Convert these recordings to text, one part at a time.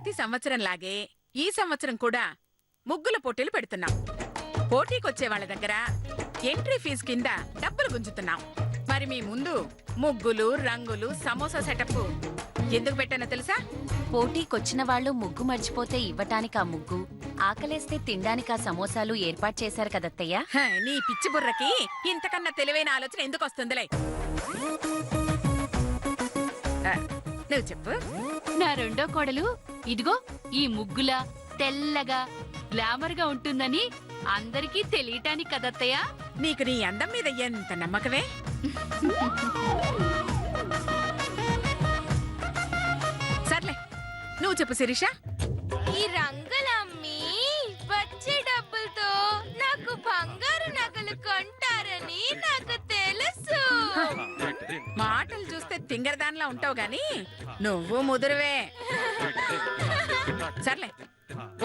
ప్రతి సంవత్సరం లాగే ఈ సంవత్సరం కూడా ముగ్గుల పోటీలు పెడుతున్నాం. పోటీకొచ్చే వాళ్ళ దగ్గర ఎంట్రీ ఫీజు కింద డబ్బులు గుంజుతున్నాం. మరి మీ ముందు ముగ్గులు, రంగులు, సమోసా సెటప్ ఎందుకు పెట్టానో తెలుసా? పోటీకొచ్చిన వాళ్ళు ముగ్గు మర్చిపోతే ఇవ్వటానికి ఆ ముగ్గు, ఆకలేస్తే తినడానికి ఆ సమోసాలు ఏర్పాటు చేశారు కదత్తయ్య. నీ పిచ్చి బుర్రకి ఇంతకన్నా తెలివైన ఆలోచన ఎందుకు వస్తుందిలే? నువ్వు చెప్పు. నా రెండో కోడలు ఇదిగో ఈ ముగ్గుల తెల్లగా గ్లామర్ గా ఉంటుందని అందరికీ తెలియటానికి కదత్తయ్య. నీకు నీ అందం మీద ఎంత నమ్మకమే. సర్లే నువ్వు చెప్పు శిరీష. ఈ రంగులమ్మి వచ్చే డబ్బులతో నాకు బంగారు నగలు కొంటారని నాకు తెలుసు. మాటలు చూస్తే తింగరదానిలా ఉంటావు గాని నువ్వు ముదురువే. సర్లే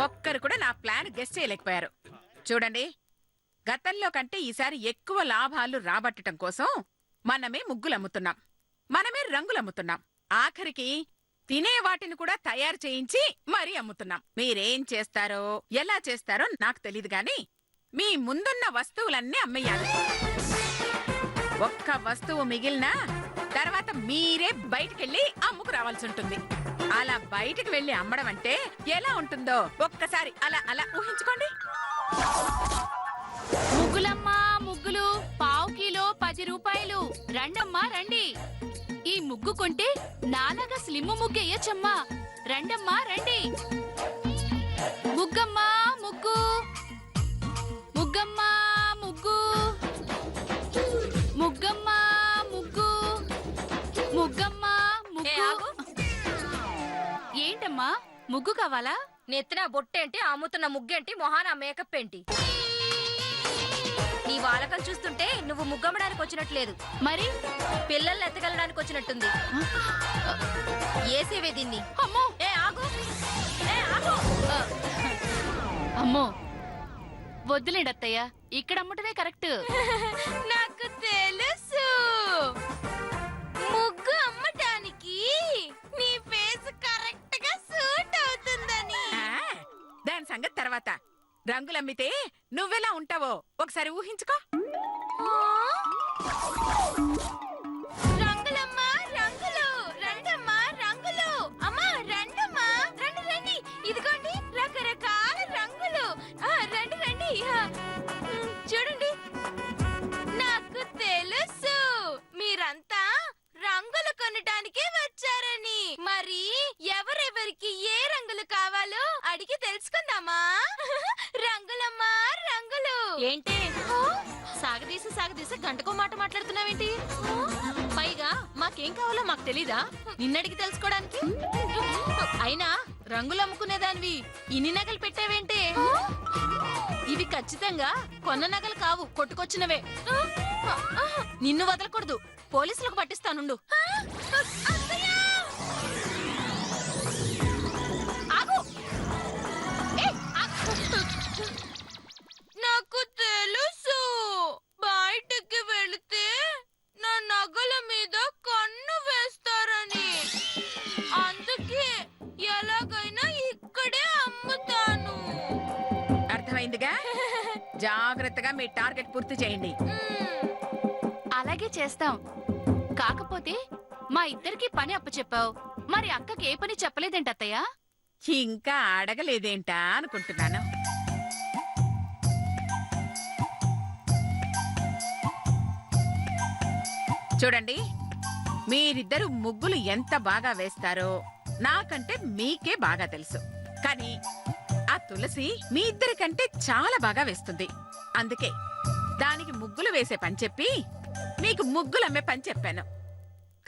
ఒక్కరు కూడా నా ప్లాన్ గెస్ చేయలేకపోయారు. చూడండి, గతంలో కంటే ఈసారి ఎక్కువ లాభాలు రాబట్టడం కోసం మనమే ముగ్గులు అమ్ముతున్నాం, మనమే రంగులు అమ్ముతున్నాం, ఆఖరికి తినే వాటిని కూడా తయారు చేయించి మరీ అమ్ముతున్నాం. మీరేం చేస్తారో ఎలా చేస్తారో నాకు తెలీదు గాని మీ ముందున్న వస్తువులన్నీ అమ్మేయాలి. ఒక్క వస్తువు మిగిలినా తర్వాత మీరే బయటికెళ్ళి అమ్ముకు రావాల్సి ఉంటుంది. అలా బయటికి వెళ్ళి అమ్మడం అంటే ఎలా ఉంటుందో ఒక్కసారి అలా అలా ఊహించుకోండి. ముగ్గులమ్మా ముగ్గులు పావు కిలో 10 రూపాయలు. రండమ్మా రండి. ఈ ముగ్గు కొంటే నాలాగా స్లిమ్ ముగ్గు వేయచ్చమ్మా. రండమ్మా రండి. ముగ్గమ్మా ముగ్గు, ముగ్గమ్మా ముగ్గు, ముగ్గమ్మా ముగ్గు, ముగ్గమ్మా ముగ్గు. ఏంటమ్మా ముగ్గు కావాలా? నెత్తిన బొట్టేంటి, అమ్ముతున్న ముగ్గేంటి, మొహాన మేకప్ ఏంటి? నీ వాలకం చూస్తుంటే నువ్వు ముగ్గమ్మడానికి వచ్చినట్లేదు, మరి పిల్లల్ని ఎత్తగలడానికి వచ్చినట్టుంది. ఏసేవే దీన్ని. అమ్మో ఏ ఆగు, ఏ ఆగు. అమ్మో వద్దులేండి అత్తయ్య, ఇక్కడ అమ్మటమే కరెక్ట్. నాకు తెలుసు, ముగ్గు అమ్మటానికి నీ ఫేస్ కరెక్ట్ గా సూట్ అవుతుందని. దాని సంగతి తర్వాత. రంగులమ్మితే నువ్వెలా ఉంటావో ఒకసారి ఊహించుకో. రంగులమ్మా రంగులు, రండమ్మా రంగులు. అమ్మా రండమ్మా, రండి రండి. ఇదిగోండి రకరకాల రంగులు. రండి రండి. చూడండి, నాకు తెలుసు మీరంతా రంగులు కొనటానికే వచ్చారని. మరి ఎవరెవరికి ఏ రంగులు కావాలో అడిగి తెలుసుకుందామా? రంగులమ్మా రంగులు. ఏంటి సాగదీసి గంటకో మాట మాట్లాడుతున్నావేంటి? పైగా మాకేం కావాలో మాకు తెలీదా నిన్నడికి తెలుసుకోవడానికి? అయినా రంగులు అమ్ముకునేదానివి ఇన్ని నగలు పెట్టావేంటి? ఇవి ఖచ్చితంగా కొన్న నగలు కావు, కొట్టుకొచ్చినవే. నిన్ను వదలకూడదు, పోలీసులకు పట్టిస్తానుండు. నాకు తెలుసు, బయటికి వెళితే నా నగల మీద కన్ను వేస్తారని. అందుకే ఎలాగైనా ఇక్కడే అమ్ముతాను. అర్థమైందిగా? జాగ్రత్తగా మీ టార్గెట్ పూర్తి చేయండి. అలాగే చేస్తాం. కాకపోతే మా ఇద్దరికి పని అప్పచెప్పావు, మరి అక్కకి ఏ పని చెప్పలేదేంటి అత్తయ్య? ఇంకా అడగలేదేంటా అనుకుంటున్నాను. చూడండి, మీరిద్దరు ముగ్గులు ఎంత బాగా వేస్తారో నాకంటే మీకే బాగా తెలుసు. కానీ ఆ తులసి మీ ఇద్దరికంటే చాలా బాగా వేస్తుంది. అందుకే దానికి ముగ్గులు వేసే పని చెప్పి మీకు ముగ్గులమ్మే పని చెప్పాను.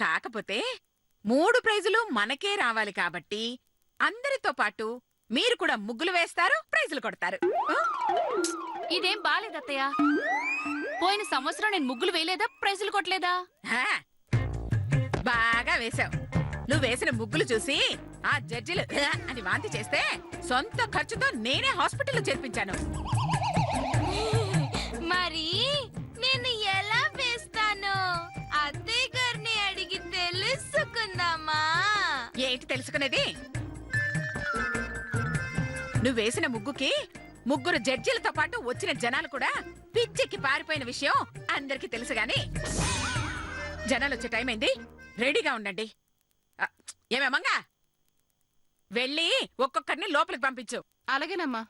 కాకపోతే 3 ప్రైజులు మనకే రావాలి కాబట్టి అందరితో పాటు మీరు కూడా ముగ్గులు వేస్తారు, ప్రైజులు కొడతారు. ఇదేం బాలేదత్తయ్య. పోయిన సంవత్సరం నేను ముగ్గులు వేయలేదా, ప్రైజులు కొట్టలేదా? బాగా వేశావు. నువ్వు వేసిన ముగ్గులు చూసి ఆ జడ్జిలు అని వాంతి చేస్తే సొంత ఖర్చుతో నేనే హాస్పిటల్లో చేర్పించాను. మరి నేను ఎలా వేస్తాను అత్తయ్య గారిని అడిగి తెలుసుకుందామా? ఏంటి తెలుసుకునేది? నువ్వేసిన ముగ్గుకి ముగ్గురు జడ్జీలతో పాటు వచ్చిన జనాలు కూడా పిచ్చెక్కి పారిపోయిన విషయం అందరికీ తెలుసు గాని జనాలు వచ్చే టైం అయింది, రెడీగా ఉండండి. ఏమేమంగా వెళ్ళి ఒక్కొక్కరిని లోపలికి పంపించు. అలాగేనమ్మా.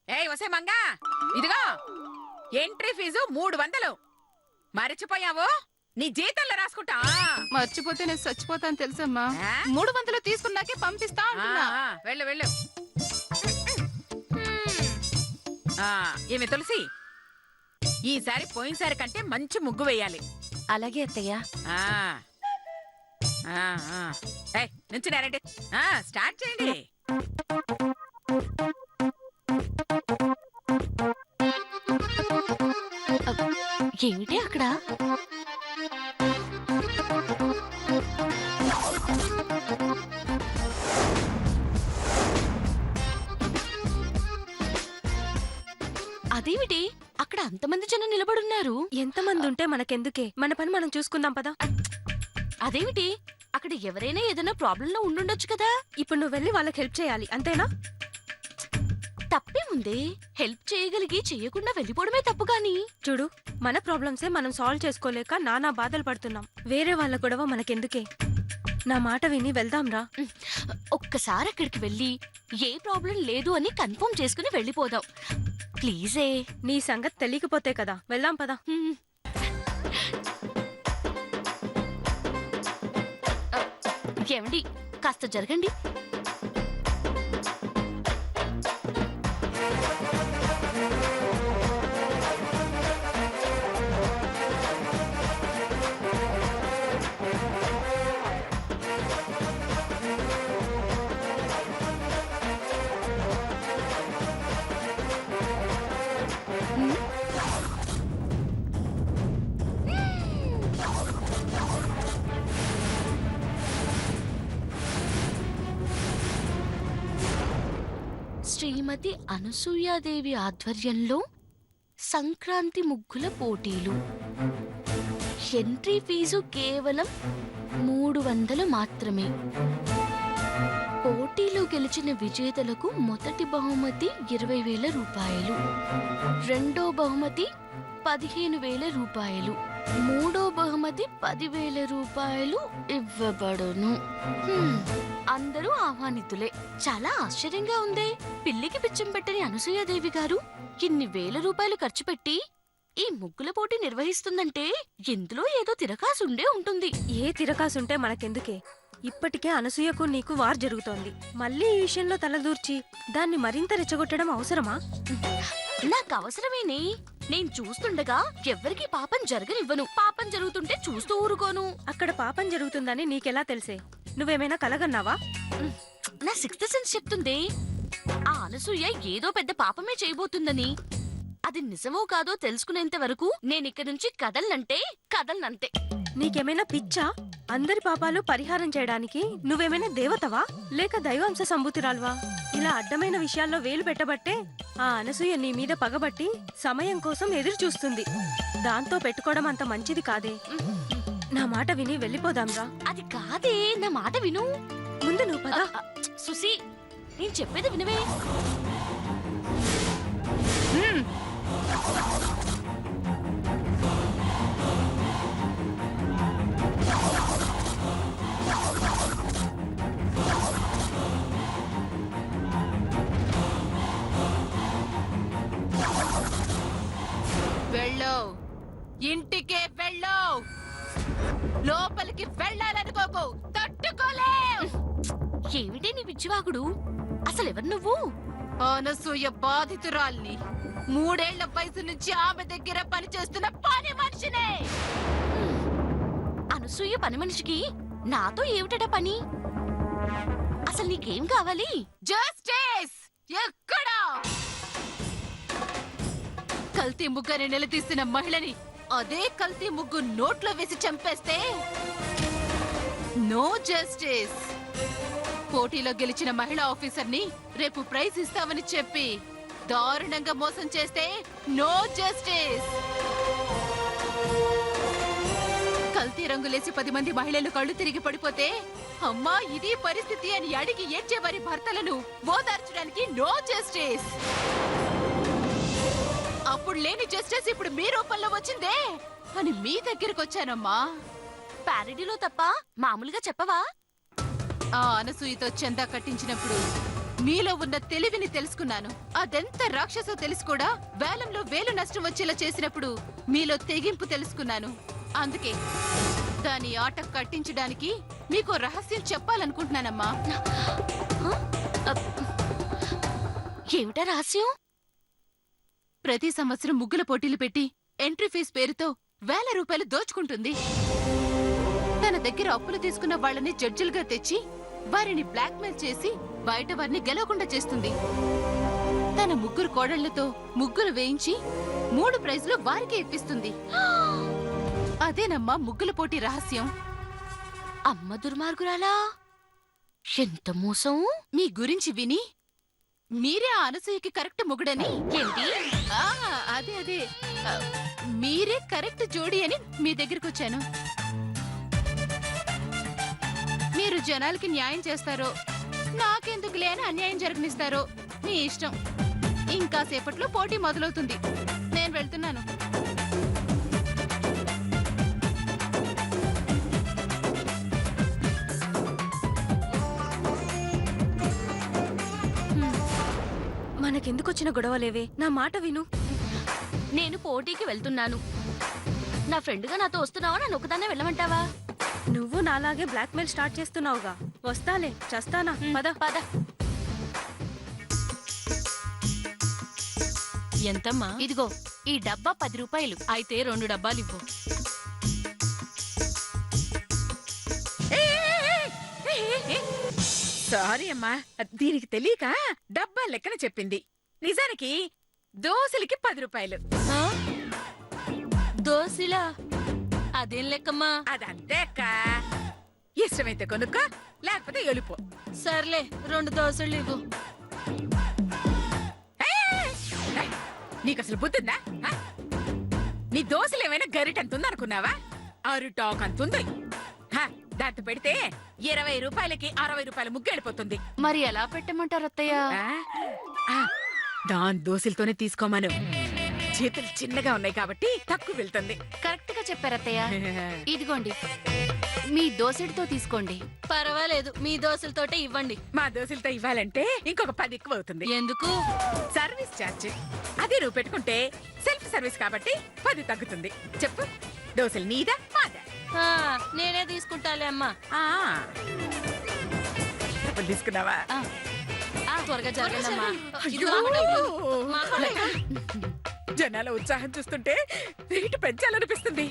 ఏయ్ వసే మంగా, ఇదిగో ఎంట్రీ ఫీజు 300. మరిచిపోయావు? నీ జీతంలో రాసుకుంటా. మర్చిపోతే నేను చచ్చిపోతాను తెలుసమ్మా. ఆ? 300 తీసుకున్నాకే పంపిస్తా అంటున్నా. వెళ్ళు వెళ్ళు. ఏమి తులసి, ఈసారి పోయినసారి కంటే మంచి ముగ్గు వేయాలి. అలాగే అత్తయ్య. ఆ ఆ, ఆ. ఏయ్, నుంచున్నారండి. స్టార్ట్ చేయండి. ఏమిటి అక్కడ? అదేమిటి అక్కడ అంతమంది జనం నిలబడున్నారు? ఎంతమంది ఉంటే మనకెందుకే, మన పని మనం చూసుకుందాం పదా. అదేమిటి అక్కడ ఎవరైనా ఏదైనా ప్రాబ్లంలో ఉండుండొచ్చు కదా. ఇప్పుడు నువ్వు వెళ్ళి వాళ్ళకి హెల్ప్ చేయాలి, అంతేనా? తప్పే ఉంది. హెల్ప్ చేయగలిగి చెయ్యకుండా వెళ్ళిపోవడమే తప్పు. గాని చూడు, మన ప్రాబ్లమ్సే మనం సాల్వ్ చేసుకోలేక నానా బాధలు పడుతున్నాం. వేరే వాళ్ళ గొడవ మనకెందుకే. నా మాట విని వెళ్దాంరా. ఒక్కసారి అక్కడికి వెళ్ళి ఏ ప్రాబ్లం లేదు అని కన్ఫర్మ్ చేసుకుని వెళ్ళిపోదాం ప్లీజే. నీ సంగతి తెలియకపోతే కదా. వెళ్దాం పదా. ఏమండి, కాస్త జరగండి. శ్రీమతి అనసూయాదేవి ఆధ్వర్యంలో సంక్రాంతి ముగ్గుల పోటీలు. ఎంట్రీ ఫీజు కేవలం 300 మాత్రమే. పోటీలో గెలిచిన విజేతలకు మొదటి బహుమతి 20,000 రూపాయలు, రెండో బహుమతి 15,000 రూపాయలు, మూడో బహుమతి 10,000 రూపాయలు ఇవ్వబడును. అందరూ ఆహ్వానితులే. చాలా ఆశ్చర్యంగా ఉందే. పిల్లికి పిచ్చం పెట్టని అనసూయాదేవి గారు ఇన్ని వేల రూపాయలు ఖర్చు పెట్టి ఈ ముగ్గుల పోటీ నిర్వహిస్తుందంటే ఇందులో ఏదో తిరకాసుండే ఉంటుంది. ఏ తిరకాసుంటే మనకెందుకే. ఇప్పటికే అనసూయకు నీకు వార్ జరుగుతోంది. మళ్ళీ ఈ విషయంలో తలదూర్చి దాన్ని మరింత రెచ్చగొట్టడం అవసరమా? నాకు అవసరమేనే. నేను చూస్తుండగా ఎవ్వరికీ పాపం జరగనివ్వను. పాపం జరుగుతుంటే చూస్తూ ఊరుకోను. అక్కడ పాపం జరుగుతుందని నీకెలా తెలిసే? నువ్వేమైనా కలగన్నావా? నా సిక్స్త్ సెన్స్ చెప్తుంది. ఆ అనసూయ ఏదో పెద్ద పాపమే చేయబోతుందని. అది నిజమో కాదో తెలుసుకునేంత వరకు నేనిక్కడి నుంచి కదలనంతే. నీకేమైనా పిచ్చా? అందరి పాపాలు పరిహారం చేయడానికి నువ్వేమైనా దేవతవా లేక దైవాంశ సంభూతిరాల్వా? ఇలా అడ్డమైన విషయాల్లో వేలు పెట్టబట్టే ఆ అనసూయ నీ మీద పగబట్టి సమయం కోసం ఎదురు చూస్తుంది. దాంతో పెట్టుకోవడం అంత మంచిది కాదే. నా మాట విని వెళ్ళిపోదాంరా. అది కాదే, నా మాట విను. ముందు నువ్వు పద. సుసి, నేను చెప్పేది వినవే. వెళ్ళు, ఇంటికే వెళ్ళు. లోపలికి వెళ్ళాలనుకోకు, తట్టుకోలేవు. ఏమిటి నీ పిచ్చివాగుడు? అసలెవరు నువ్వు? అనసూయ బాధితురాల్ని. 3 ఏళ్ల వయసు నుంచి ఆమె దగ్గర పనిచేస్తున్న పని మనిషినే. అనసూయ పని మనిషికి నాతో ఏమిటట పని? అసలు నీకేం కావాలి? జస్టిస్ ఎక్కడా? కల్తీ ముగ్గని నిలదీసిన మహిళని అదే కల్తీ ముగ్గు నోట్లో వేసి చంపేస్తే నో జస్టిస్. పోటీలో గెలిచిన మహిళా ఆఫీసర్ని రేపు ప్రైజ్ ఇస్తామని చెప్పి దారుణంగా మోసం చేస్తే నో జస్టిస్. కల్తీ రంగులేసి 10 మంది మహిళలు కళ్ళు తిరిగి పడిపోతే అమ్మా ఇది పరిస్థితి అని అడిగి ఏడ్చే వారి భర్తలను ఓదార్చడానికి నో జస్టిస్. అప్పుడు లేని జస్టిస్ ఇప్పుడు మీ రూపంలో వచ్చిందే అని మీ దగ్గరకు వచ్చానమ్మా. ప్యారడీలో తప్ప మామూలుగా చెప్పవా? ఆ అనసూయతో చందా కట్టించినప్పుడు మీలో ఉన్న తెలివిని తెలుసుకున్నాను. అదెంత రాక్షసో తెలిసి కూడా వేలంలో వేలు నష్టం వచ్చేలా చేసినప్పుడు మీలో తెగింపు తెలుసుకున్నాను. అందుకే దాని ఆట కట్టించడానికి మీకు రహస్యం చెప్పాలనుకుంటున్నానమ్మా. ఏమిటా రహస్యం? ప్రతి సంవత్సరం ముగ్గుల పోటీలు పెట్టి ఎంట్రీ ఫీజు పేరుతో వేల రూపాయలు దోచుకుంటుంది. తన దగ్గర అప్పులు తీసుకున్న వాళ్ళని జడ్జిలుగా తెచ్చి వారిని బ్లాక్మెయిల్ చేసి బయట వారిని గెలవకుండా చేస్తుంది. తన ముగ్గురు కోడళ్లతో ముగ్గులు వేయించి 3 ప్రైజులు వారికే ఇప్పిస్తుంది. అదేనమ్మా ముగ్గుల పోటీ రహస్యం. అమ్మ దుర్మార్గురాలా, ఎంత మోసం! మీ గురించి విని మీరే ఆ అనసూయకి కరెక్ట్ మొగుడని. ఏంటి? అదే మీరే కరెక్ట్ జోడి అని మీ దగ్గరికి వచ్చాను. మీరు జనాలకి న్యాయం చేస్తారో నాకెందుకు లేని అన్యాయం జరగనిస్తారో మీ ఇష్టం. ఇంకా సేపట్లో పోటీ మొదలవుతుంది. నేను వెళ్తున్నాను. మనకెందుకొచ్చిన గొడవలేవే? నా మాట విను. నేను పోటీకి వెళ్తున్నాను. నా ఫ్రెండ్గా నాతో వస్తున్నావా? నన్ను ఒకదాన్నే వెళ్ళమంటావా? నువ్వు నాలాగే బ్లాక్మెయిల్ స్టార్ట్ చేస్తున్నావుగా. వస్తాలే, చస్తానా. పద పద. ఎంతమ్మా? ఇదిగో ఈ డబ్బా 10 రూపాయలు. అయితే 2 డబ్బాలు ఇవ్వు. సారీ అమ్మా, దీనికి తెలియక డబ్బా లెక్కన చెప్పింది. నిజానికి దోశలకి 10 రూపాయలు. దోసిలా? అదేం లెక్కమ్మా? అదంతే అక్క. ఇష్టమైతే కొనుక్కో, లేకపోతే ఎలుపో. సర్లే 2 దోశలు ఇవ్వు. నీకు అసలు బుద్ధిందా? ఆ? నీ దోశలు ఏమైనా గరిటంత ఉందనుకున్నావా? అరుటాక్ అంతుంది. దాంతో పెడితే 20 రూపాయలకి 60 రూపాయల ముగ్గు వెళ్ళిపోతుంది. మరి ఎలా పెట్టమంటారు అత్తయ్య? దాని దోశలతోనే తీసుకోమను. చేతులు చిన్నగా ఉన్నాయి కాబట్టి తక్కువ వెళ్తుంది. కరెక్ట్ గా చెప్పారు అత్తయ్య. ఇదిగోండి, మీ దోసెడితో తీసుకోండి. పర్వాలేదు, మీ దోశలతోటే ఇవ్వండి. మా దోశలతో ఇవ్వాలంటే ఇంకొక 10 ఎక్కువ అవుతుంది. ఎందుకు? Service charge. అదే నువ్వు పెట్టుకుంటే సెల్ఫ్ సర్వీస్ కాబట్టి 10 తగ్గుతుంది. చెప్పు, దోశలు నీదా మాదా? నేనే తీసుకుంటాలే అమ్మా. డబ్బులు తీసుకున్నావా? త్వరగా జరగండమ్మా. అయ్యో! జనాల ఉత్సాహం చూస్తుంటే రేటు పెంచాలనిపిస్తుంది.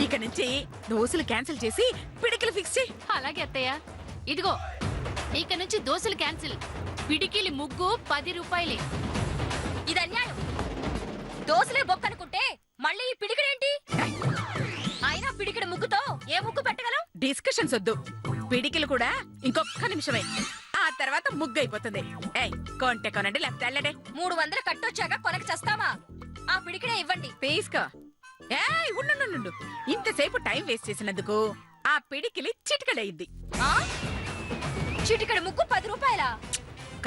ఇక నుంచి దోశలు క్యాన్సిల్ చేసి పిడికిలు ఫిక్స్ చేయి. అలాగే అత్తయ్య. ఇదిగో ఇక నుంచి దోశలు క్యాన్సిల్. పిడికిలి ముగ్గు 10 రూపాయలే. ఇది అన్యాయం. దోశలే బొక్కనుకుంటే మళ్ళీ ఈ పిడికిడేంటి? అయినా పిడికిడి ముగ్గుతో ఏ ముగ్గు పెట్టగలం? డిస్కషన్స్ వద్దు. పిడికిలు కూడా ఇంకొక నిమిషమే. ఆ తర్వాత ముగ్గు అయిపోతుంది. ఏయ్, కొంటే కొనండి, లేకపోతే వెళ్ళడే. 300 కట్టొచ్చాక కొనకి చస్తావా? ఆ పిడికిడే ఇవ్వండి. తీసుకో. ఏయ్, ఉండు. ఇంతసేపు టైం వేస్ట్ చేసినందుకు ఆ పిడికిలి చిటికడయింది. చిటికడి ముగ్గు 10 రూపాయలా?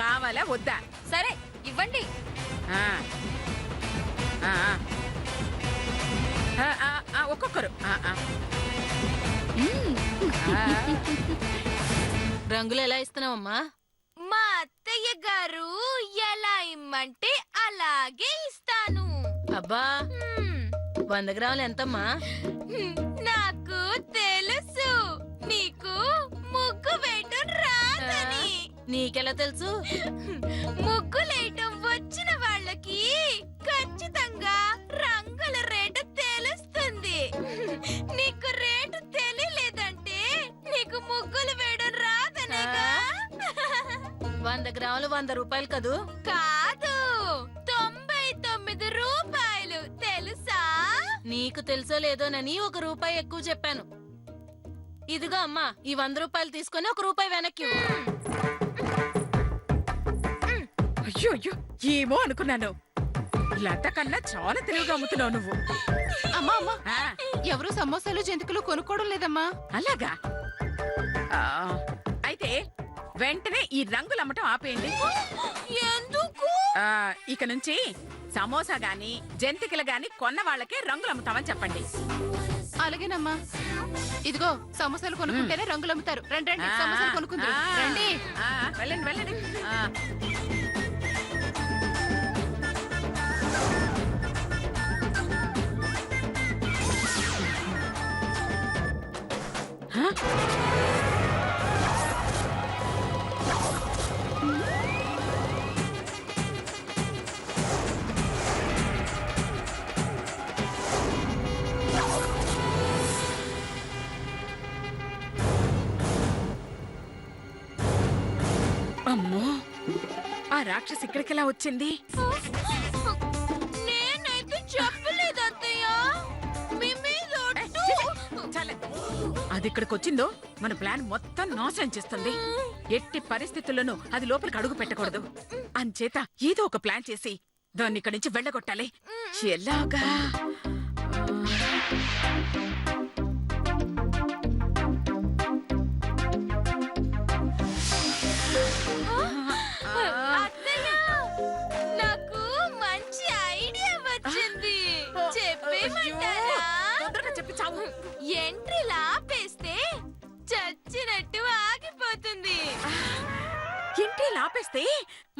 కావాలా వద్దా? సరే ఇవ్వండి. ఆ. ఆ, ఆ. ఒక్కొక్కరు. రంగులు ఎలా ఇస్తున్నావమ్మా? మా అత్తయ్య గారు ఎలా ఇమ్మంటే అలాగే ఇస్తాను. అబ్బా, 100 గ్రాములు ఎంతమ్మా? నాకు తెలుసు నీకు ముగ్గు వేయటం రాదని. నీకెలా తెలుసు? ముగ్గులేయటం వచ్చిన వాళ్ళకి ఖచ్చితంగా రంగుల రేటు తెలుస్తుంది. నీకు రేటు తెలియలేదంటే నీకు ముగ్గులు వేయడం రాదనేగా. 100 గ్రాములు 100 రూపాయలు కదూ? కాదు, 99 రూపాయలు. తెలుసా? నీకు తెలుసో లేదోనని 1 రూపాయి ఎక్కువ చెప్పాను. ఇదిగో అమ్మా, ఈ 100 రూపాయలు తీసుకొని 1 రూపాయి వెనక్కి ఇవ్వు. అయ్యో ఏమో అనుకున్నాను. లత కన్నా చాలా తెలివిగా అమ్ముతున్నావు నువ్వు. అమ్మా అమ్మా ఆ, ఎవరు సమోసాలు జంతికలు కొనుక్కోవడం లేదమ్మా. అలాగా ఆ, అయితే వెంటనే ఈ రంగులు అమ్మటం ఆపేయండి. ఎందుకు? ఆ, ఇక నుంచి సమోసా గాని జంతికలు గాని కొన్న వాళ్ళకే రంగులు అమ్ముతామని చెప్పండి. అలాగేనమ్మా. ఇదిగో సమోసాలు కొనుక్కుంటేనే రంగులు అమ్ముతారు. రండి రండి, ఆ, సమోసాలు కొనుక్కుందరు. ఆ, రండి. ఆ, వెళ్ళండి వెళ్ళండి. ఆ. హ? అమ్మో, ఆ రాక్షసి ఇక్కడికెలా వచ్చింది? నేనైతే చెప్పలేదు అత్తయ్య. మీ మీద ఏ, ఛీ, ఛీ, చాలే. అది ఇక్కడికి వచ్చిందో మన ప్లాన్ మొత్తం నాశనం చేస్తుంది. ఎట్టి పరిస్థితుల్లోనూ అది లోపలికి అడుగు పెట్టకూడదు. అంచేత ఏదో ఒక ప్లాన్ చేసి దాన్ని ఇక్కడి నుంచి వెళ్ళగొట్టాలి. ఎలాగా? అత్తయ్య, నాకు మంచి ఐడియా వచ్చింది. చెప్పేమంటారా? తొందరగా చెప్పి చావు. ఎంట్రీలు ఆపేస్తే చచ్చినట్టు ఆగిపోతుంది. ఇంటి లాపేస్తే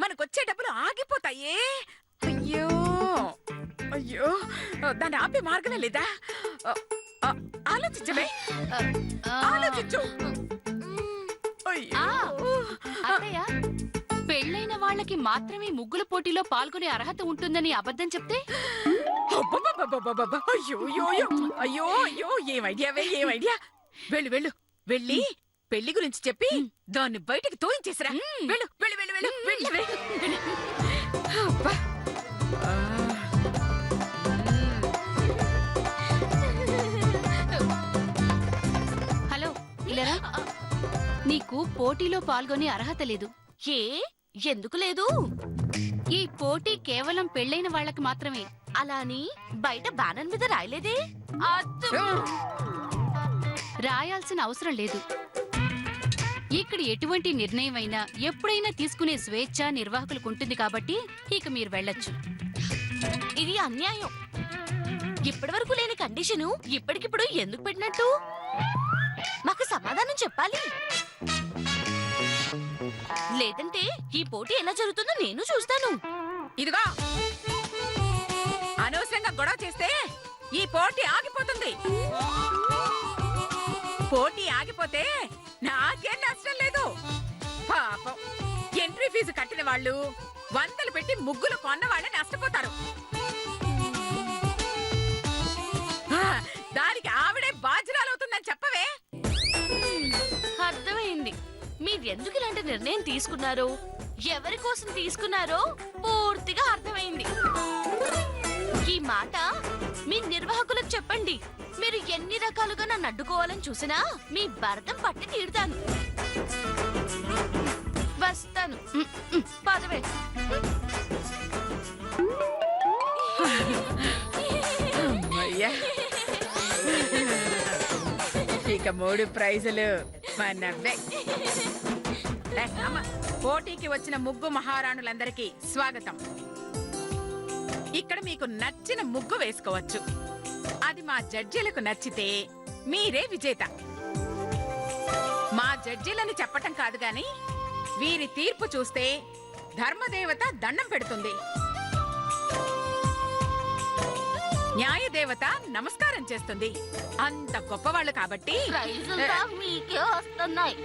మనకొచ్చే డబ్బులు ఆగిపోతాయే. అయ్యో అయ్యో, దాన్ని ఆపే మార్గమే లేదా? ఆలోచించవే, ఆలోచించు. అయ్యో. అత్తయ్య, పెళ్ళైన వాళ్ళకి మాత్రమే ముగ్గుల పోటీలో పాల్గొనే అర్హత ఉంటుందని అబద్ధం చెప్తే? అబ్బబ్బబ్బబ్బబ్బబ్బ. అయ్యో అయ్యో అయ్యో అయ్యో అయ్యో, ఏం ఐడియావే, ఏం ఐడియా. వెళ్ళు వెళ్ళు వెళ్ళి పెళ్లి గురించి చెప్పి దాన్ని బయటికి తోయించేసిరా. వెళ్ళు వెళ్ళు వెళ్ళు వెళ్ళు వెళ్ళు వెళ్ళు. అబ్బా. ఆ. హలో, ఇలారా. నీకు పోటీలో పాల్గొనే అర్హత లేదు. ఏ? ఎందుకు లేదు? ఈ పోటీ కేవలం పెళ్ళైన వాళ్ళకి మాత్రమే. అలా అని బయట బ్యానర్ మీద రాయలేదే? రాయాల్సిన అవసరం లేదు. ఇక్కడ ఎటువంటి నిర్ణయం అయినా ఎప్పుడైనా తీసుకునే స్వేచ్ఛ నిర్వాహకులకు ఉంటుంది కాబట్టి ఇక మీరు వెళ్ళొచ్చు. ఇది అన్యాయం. ఇప్పటి వరకు లేని కండిషను ఇప్పటికిప్పుడు ఎందుకు పెట్టినట్టు? మాకు సమాధానం చెప్పాలి. లేదంటే ఈ పోటీ ఎలా జరుగుతుందో నేను చూస్తాను. ఇదిగో, అనవసరంగా గొడవ చేస్తే ఈ పోటీ ఆగిపోతుంది. పోటీ ఆగిపోతే నాకేం నష్టం లేదు. పాపం, ఎంట్రీ ఫీజు కట్టిన వాళ్ళు, వందలు పెట్టి ముగ్గులు కొన్న వాళ్ళే నష్టపోతారు. ఆ, దానికి ఆవిడే బాధ్యురాలవుతుందని చెప్పవే. అర్థమైంది. మీరు ఎందుకు ఇలాంటి నిర్ణయం తీసుకున్నారో, ఎవరి కోసం తీసుకున్నారో పూర్తిగా అర్థమైంది. ఈ మాట మీ నిర్వాహకులకు చెప్పండి. మీరు ఎన్ని రకాలుగా నన్ను అడ్డుకోవాలని చూసినా మీ భరతం పట్టి తీరుతాను. వస్తాను. పదవే. అమ్మయ్యా. ఇక 3 ప్రైజులు మనవే. పోటీకి వచ్చిన ముగ్గు మహారాణులందరికీ స్వాగతం. ఇక్కడ మీకు నచ్చిన ముగ్గు వేసుకోవచ్చు. అది మా జడ్జీలకు నచ్చితే మీరే విజేత. మా జడ్జీలని చెప్పటం కాదు గాని వీరి తీర్పు చూస్తే ధర్మదేవత దండం పెడుతుంది, న్యాయదేవత నమస్కారం చేస్తుంది. అంత గొప్పవాళ్ళు కాబట్టి ప్రైజులుగా మీకే వస్తున్నాయి.